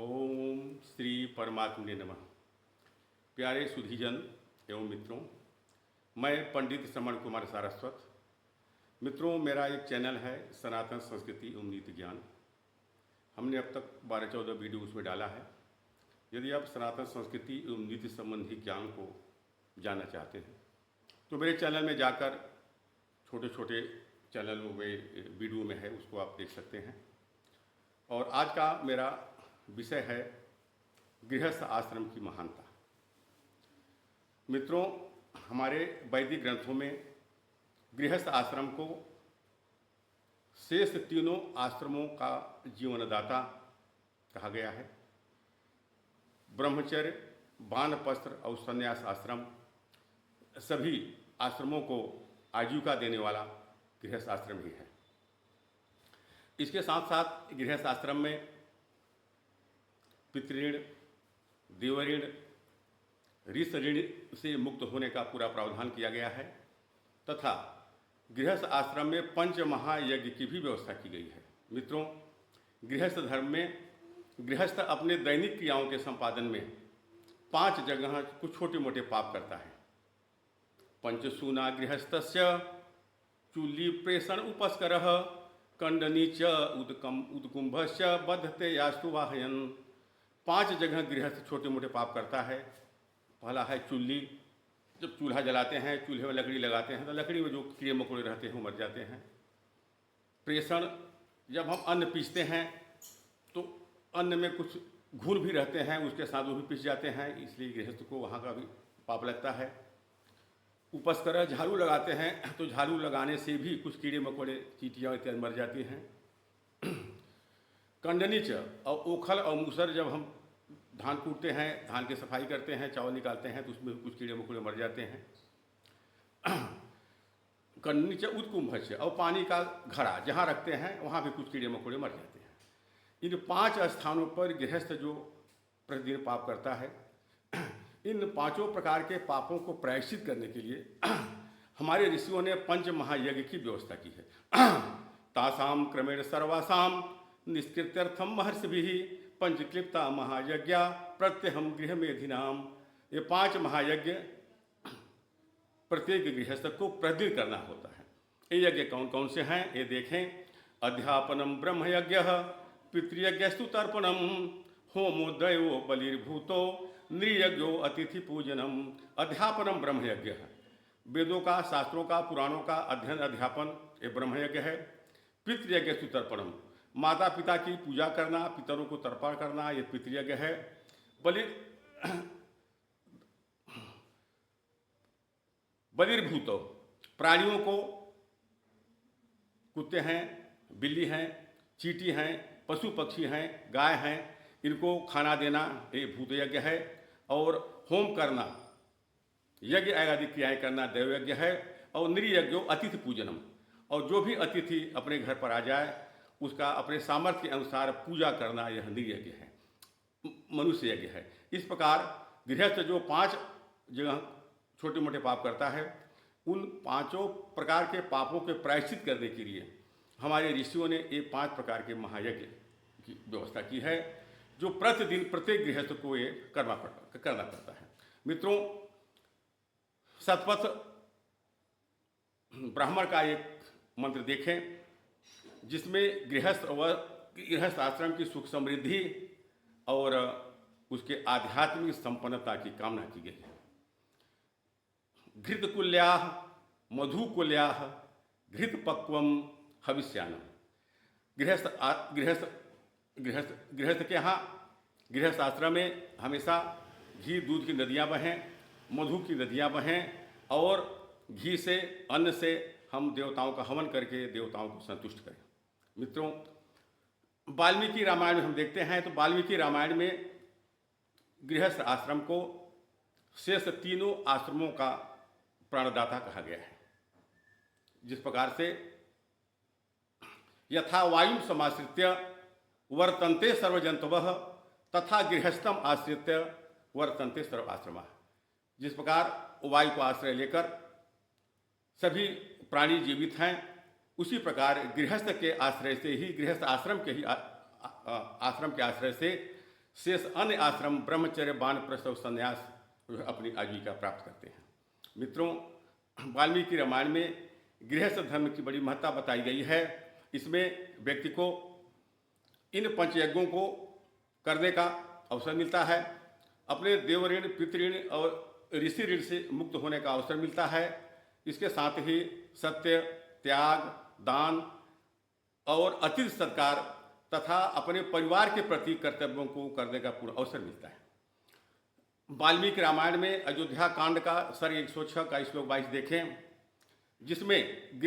ओम श्री परमात्मने नमः। प्यारे सुधीजन एवं मित्रों, मैं पंडित श्रवण कुमार सारस्वत। मित्रों, मेरा एक चैनल है सनातन संस्कृति एवं नीति ज्ञान। हमने अब तक 12-14 वीडियो उसमें डाला है। यदि आप सनातन संस्कृति एवं नीति संबंधी ज्ञान को जानना चाहते हैं तो मेरे चैनल में जाकर छोटे छोटे चैनल में वीडियो में है, उसको आप देख सकते हैं। और आज का मेरा विषय है गृहस्थ आश्रम की महानता। मित्रों, हमारे वैदिक ग्रंथों में गृहस्थ आश्रम को शेष तीनों आश्रमों का जीवनदाता कहा गया है। ब्रह्मचर्य, वानप्रस्थ और संन्यास आश्रम सभी आश्रमों को आजीविका देने वाला गृहस्थ आश्रम ही है। इसके साथ साथ गृहस्थ आश्रम में पितृऋण, देवऋण, ऋष ऋण से मुक्त होने का पूरा प्रावधान किया गया है तथा गृहस्थ आश्रम में पंच महायज्ञ की भी व्यवस्था की गई है। मित्रों, गृहस्थ धर्म में गृहस्थ अपने दैनिक क्रियाओं के संपादन में 5 जगह कुछ छोटे मोटे पाप करता है। पंचसूना गृहस्थस्य चूली प्रेषण उपस्करः कंडनी च उदकुंभश्च बद्धते यास्तु वाहयन। 5 जगह गृहस्थ छोटे मोटे पाप करता है। पहला है चूल्ही। जब चूल्हा जलाते हैं, चूल्हे में लकड़ी लगाते हैं तो लकड़ी में जो कीड़े मकोड़े रहते हैं वो मर जाते हैं। प्रेषण, जब हम अन्न पीसते हैं तो अन्न में कुछ घुल भी रहते हैं, उसके साथ वो भी पीस जाते हैं, इसलिए गृहस्थ को वहाँ का भी पाप लगता है। उपस्कर, झाड़ू लगाते हैं तो झाड़ू लगाने से भी कुछ कीड़े मकोड़े, चींटियाँ इत्यादि मर जाती हैं। कंडनीच और ओखल और मूसर, जब हम धान कूटते हैं, धान की सफाई करते हैं, चावल निकालते हैं तो उसमें कुछ कीड़े मकोड़े मर जाते हैं। कंडनीच उदकुंभश्च, और पानी का घड़ा जहाँ रखते हैं वहाँ भी कुछ कीड़े मकोड़े मर जाते हैं। इन 5 स्थानों पर गृहस्थ जो प्रतिदिन पाप करता है, इन 5 प्रकार के पापों को प्रायश्चित करने के लिए हमारे ऋषियों ने पंच महायज्ञ की व्यवस्था की है। तासाम क्रमेण सर्वासाम निष्कृत्यर्थम महर्षिभिः पंचक्लिप्ता महायज्ञ प्रत्यहम गृह मेधिनाम। ये 5 महायज्ञ प्रत्येक गृहस्थ को प्रतिदिन करना होता है। ये यज्ञ कौन कौन से हैं ये देखें। अध्यापनम ब्रह्मयज्ञ, पितृयज्ञस्तु तर्पणम, होमो दैवो बलिर्भूतो, नृयज्ञो अतिथि पूजनम। अध्यापनम ब्रह्मयज्ञ है। वेदों का, शास्त्रों का, पुराणों का अध्ययन अध्यापन ये ब्रह्मयज्ञ है। पितृयज्ञस्तु तर्पणम, माता पिता की पूजा करना, पितरों को तर्पण करना, ये पितृयज्ञ है। बलिर्भूतो, प्राणियों को, कुत्ते हैं, बिल्ली हैं, चींटी हैं, पशु पक्षी हैं, गाय हैं, इनको खाना देना ये भूत यज्ञ है। और होम करना, यज्ञ आदि क्रियाएँ करना देवयज्ञ है। और नृयज्ञो अतिथि पूजनम, और जो भी अतिथि अपने घर पर आ जाए उसका अपने सामर्थ्य के अनुसार पूजा करना यह नृयज्ञ है, मनुष्य यज्ञ है। इस प्रकार गृहस्थ जो 5 जगह छोटे मोटे पाप करता है, उन 5 प्रकार के पापों के प्रायश्चित करने के लिए हमारे ऋषियों ने ये 5 प्रकार के महायज्ञ की व्यवस्था की है, जो प्रतिदिन प्रत्येक गृहस्थ को ये करना पड़ता है। मित्रों, शतपथ ब्राह्मण का एक मंत्र देखें जिसमें गृहस्थ आश्रम की सुख समृद्धि और उसके आध्यात्मिक संपन्नता की कामना की गई है। घृतकुल्याः मधुकुल्याः घृतपक्वम हविष्यानम। गृहस्थ के यहाँ गृहस्थ आश्रम में हमेशा घी दूध की नदियाँ बहें, मधु की नदियाँ बहें, और घी से, अन्न से हम देवताओं का हवन करके देवताओं को संतुष्ट करें। मित्रों, वाल्मीकि रामायण में हम देखते हैं तो वाल्मीकि रामायण में गृहस्थ आश्रम को शेष तीनों आश्रमों का प्राणदाता कहा गया है। जिस प्रकार से यथा वायु समाश्रित्य वर्तन्ते सर्वजंतवः तथा गृहस्थम आश्रित्य वर्तन्ते सर्व आश्रमाः। जिस प्रकार वायु को आश्रय लेकर सभी प्राणी जीवित हैं, उसी प्रकार गृहस्थ के आश्रय से ही, गृहस्थ आश्रम के आश्रय से शेष अन्य आश्रम ब्रह्मचर्य वानप्रस्थ और संन्यास अपनी आजीविका प्राप्त करते हैं। मित्रों, वाल्मीकि रामायण में गृहस्थ धर्म की बड़ी महत्ता बताई गई है। इसमें व्यक्ति को इन पंचयज्ञों को करने का अवसर मिलता है, अपने देव ऋण, पितृण और ऋषि ऋण से मुक्त होने का अवसर मिलता है। इसके साथ ही सत्य, त्याग, दान और अतिथि सत्कार तथा अपने परिवार के प्रति कर्तव्यों को करने का पूरा अवसर मिलता है। वाल्मीकि रामायण में अयोध्या कांड का सर्ग 106 का श्लोक 22 देखें, जिसमें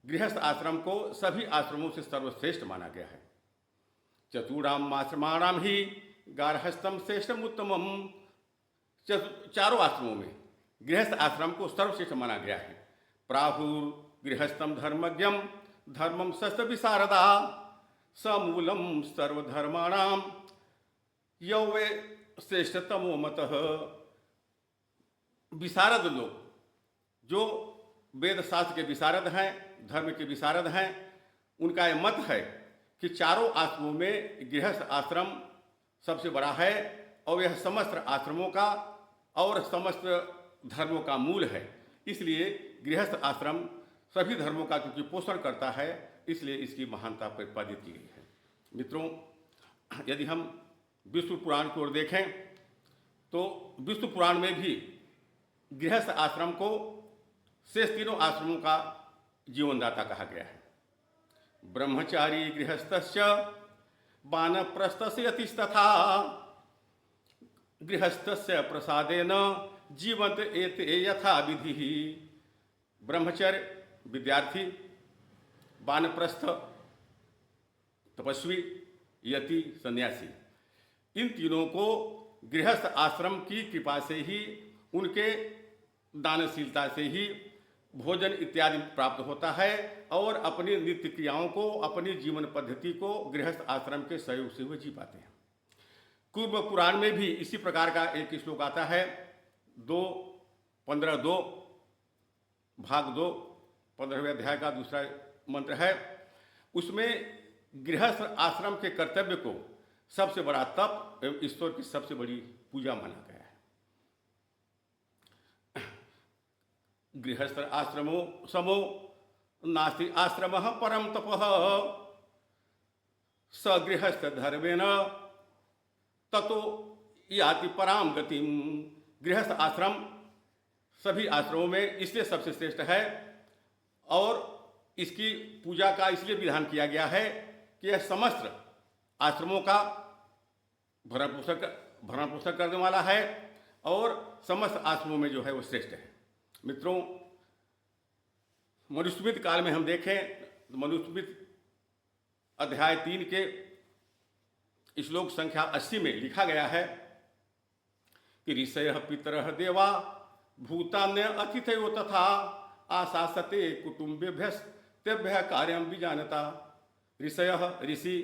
गृहस्थ आश्रम को सभी आश्रमों से सर्वश्रेष्ठ माना गया है। चतुराम आश्रमाणाम ही गार्हस्थ्यम श्रेष्ठम उत्तमम। चारों आश्रमों में गृहस्थ आश्रम को सर्वश्रेष्ठ माना गया है। प्राहुर गृहस्थम धर्मज्ञम धर्मम शस्त्र विशारदा समूलम सर्वधर्माणाम यौवे श्रेष्ठतमो मतः। विशारद लोग, जो वेद शास्त्र के विशारद हैं, धर्म के विशारद हैं, उनका यह मत है कि चारों आश्रमों में गृहस्थ आश्रम सबसे बड़ा है और यह समस्त आश्रमों का और समस्त धर्मों का मूल है। इसलिए गृहस्थ आश्रम सभी धर्मों का क्योंकि पोषण करता है, इसलिए इसकी महानता प्रतिपादित की गई है। मित्रों, यदि हम विष्णु पुराण की ओर देखें तो विष्णु पुराण में भी गृहस्थ आश्रम को शेष तीनों आश्रमों का जीवनदाता कहा गया है। ब्रह्मचारी गृहस्थस्य वानप्रस्थस्य यतिस्तथा गृहस्थस्य प्रसादेन जीवंत एते यथा विधि। ब्रह्मचर्य विद्यार्थी, वानप्रस्थ तपस्वी, यति सन्यासी, इन तीनों को गृहस्थ आश्रम की कृपा से ही, उनके दानशीलता से ही भोजन इत्यादि प्राप्त होता है और अपनी नित्य क्रियाओं को, अपनी जीवन पद्धति को गृहस्थ आश्रम के सहयोग से वे जी पाते हैं। पूर्व पुराण में भी इसी प्रकार का एक श्लोक आता है। 2:15-2 भाग 2 15वें अध्याय का दूसरा मंत्र है। उसमें गृहस्थ आश्रम के कर्तव्य को सबसे बड़ा तप एवं ईश्वर की सबसे बड़ी पूजा माना गया है। गृहस्थ आश्रमो समो नास्ति आश्रमः परम तपः स गृहस्थ धर्मेण ततो याति पराम गतिम। गृहस्थ आश्रम सभी आश्रमों में इसलिए सबसे श्रेष्ठ है और इसकी पूजा का इसलिए विधान किया गया है कि यह समस्त आश्रमों का भरण पोषण करने वाला है और समस्त आश्रमों में जो है वो श्रेष्ठ है। मित्रों, मनुस्मृति काल में हम देखें तो मनुस्मृति अध्याय 3 के श्लोक संख्या 80 में लिखा गया है कि ऋषयः पितरः देवा भूतान्य अतिथयो तथा आशासते कुटुम्बेभ्यस्तेभ्यः कार्यं विजानता। ऋषयः ऋषि,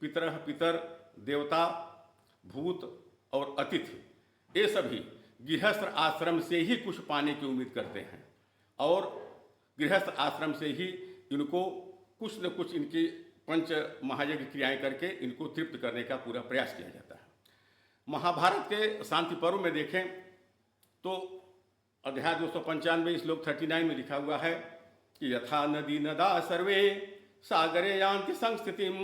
पितरः पितर देवता, भूत और अतिथि, ये सभी गृहस्थ आश्रम से ही कुछ पाने की उम्मीद करते हैं और गृहस्थ आश्रम से ही इनको कुछ न कुछ इनकी पंच महायज्ञ क्रियाएं करके इनको तृप्त करने का पूरा प्रयास किया जाता है। महाभारत के शांति पर्व में देखें तो अध्याय 295 श्लोक 39 में लिखा हुआ है कि यथा नदी नदा सर्वे सागरे यान्ति संस्थितिम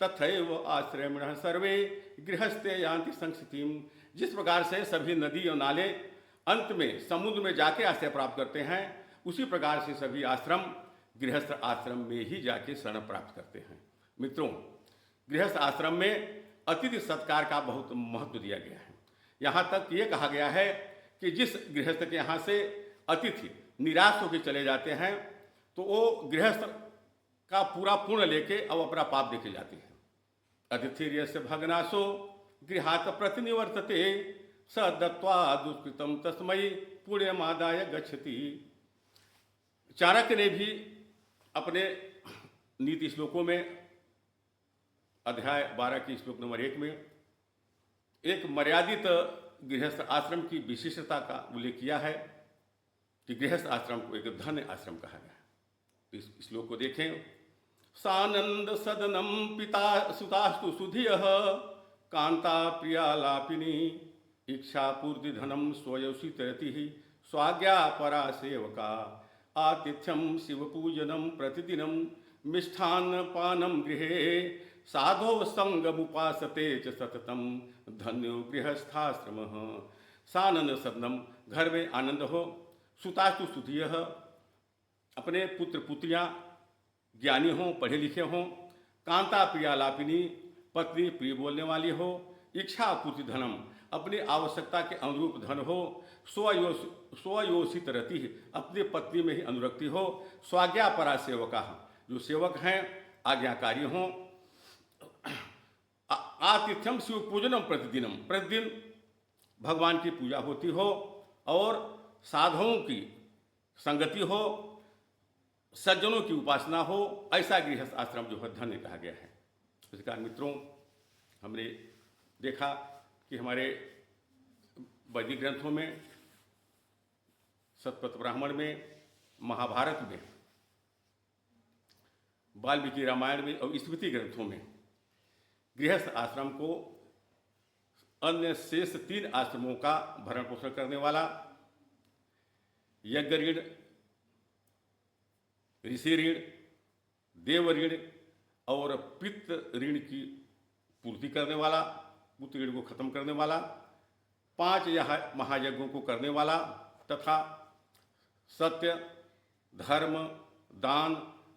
तथैव आश्रयणः सर्वे गृहस्थे यान्ति संस्थितिम। जिस प्रकार से सभी नदी और नाले अंत में समुद्र में जाके आश्रय प्राप्त करते हैं, उसी प्रकार से सभी आश्रम गृहस्थ आश्रम में ही जाके शरण प्राप्त करते हैं। मित्रों, गृहस्थ आश्रम में अतिथि सत्कार का बहुत महत्व दिया गया है। यहाँ तक ये कहा गया है कि जिस गृहस्थ के यहाँ से अतिथि निराश होकर चले जाते हैं तो वो गृहस्थ का पूरा पुण्य लेके अब अपना पाप देके जाते हैं। अतिथिर्यस्य भग्नाशो गृहात् प्रतिनिवर्तते स दत्त्वा दुष्कृतं तस्मै पुण्यमादाय गच्छति। चाणक्य ने भी अपने नीति श्लोकों में अध्याय 12 की श्लोक नंबर 1 में एक मर्यादित गृहस्थ आश्रम की विशिष्टता का उल्लेख किया है कि गृहस्थ आश्रम को एक धन्य आश्रम कहा गया है। इस श्लोक को देखें। सानंद सदनम पिता सुतास्तु सुधियः कांता प्रियालापिनी इच्छापूर्ति धनम स्वयोषित रति स्वाज्ञा परा सेवका आतिथ्यम शिवपूजनम प्रतिदिनम मिष्ठान्न पानम गृहे साधो संगमुपासते च सततम धन्यो गृहस्थाश्रम। सानंद सदनम, घर में आनंद हो। सुतास्तु सुधीय, अपने पुत्र पुत्रियां ज्ञानी हों, पढ़े लिखे हों। कांता प्रियालापिनी, पत्नी प्रिय बोलने वाली हो। इच्छा पूर्ति धनम, अपनी आवश्यकता के अनुरूप धन हो। स्वयोषित रति, अपनी पत्नी में ही अनुरक्ति हो। स्वाज्ञा परा सेवका, जो सेवक हैं आज्ञाकारी हों। आतिथ्यम शिव पूजनम प्रतिदिनम, प्रतिदिन भगवान की पूजा होती हो और साधुओं की संगति हो, सज्जनों की उपासना हो। ऐसा गृहस्थ आश्रम जो है धन्य कहा गया है। इस कारण मित्रों, हमने देखा कि हमारे वैदिक ग्रंथों में, शतपथ ब्राह्मण में, महाभारत में, वाल्मीकि रामायण में और स्मृति ग्रंथों में गृहस्थ आश्रम को अन्य शेष 3 आश्रमों का भरण पोषण करने वाला, यज्ञ ऋण, ऋषि ऋण, देव ऋण और पितृ ऋण की पूर्ति करने वाला, पुत्र ऋण को खत्म करने वाला, 5 महायज्ञों को करने वाला तथा सत्य, धर्म, दान,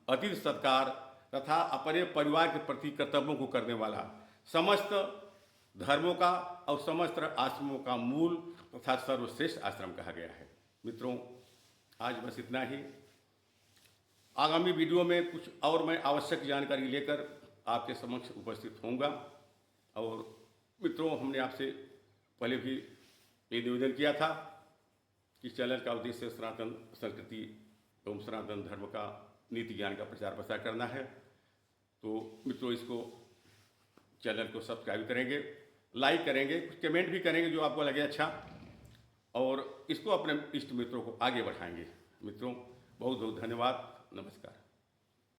अतिथि सत्कार तथा अपने परिवार के प्रति कर्तव्यों को करने वाला, समस्त धर्मों का और समस्त आश्रमों का मूल तथा सर्वश्रेष्ठ आश्रम कहा गया है। मित्रों, आज बस इतना ही। आगामी वीडियो में कुछ और मैं आवश्यक जानकारी लेकर आपके समक्ष उपस्थित होऊंगा। और मित्रों, हमने आपसे पहले भी ये निवेदन किया था कि चैनल का उद्देश्य सनातन संस्कृति एवं सनातन धर्म का नीति ज्ञान का प्रचार प्रसार करना है। तो मित्रों, इसको चैनल को सब्सक्राइब करेंगे, लाइक करेंगे, कुछ कमेंट भी करेंगे जो आपको लगे अच्छा, और इसको अपने इष्ट मित्रों को आगे बढ़ाएंगे। मित्रों, बहुत बहुत धन्यवाद। नमस्कार।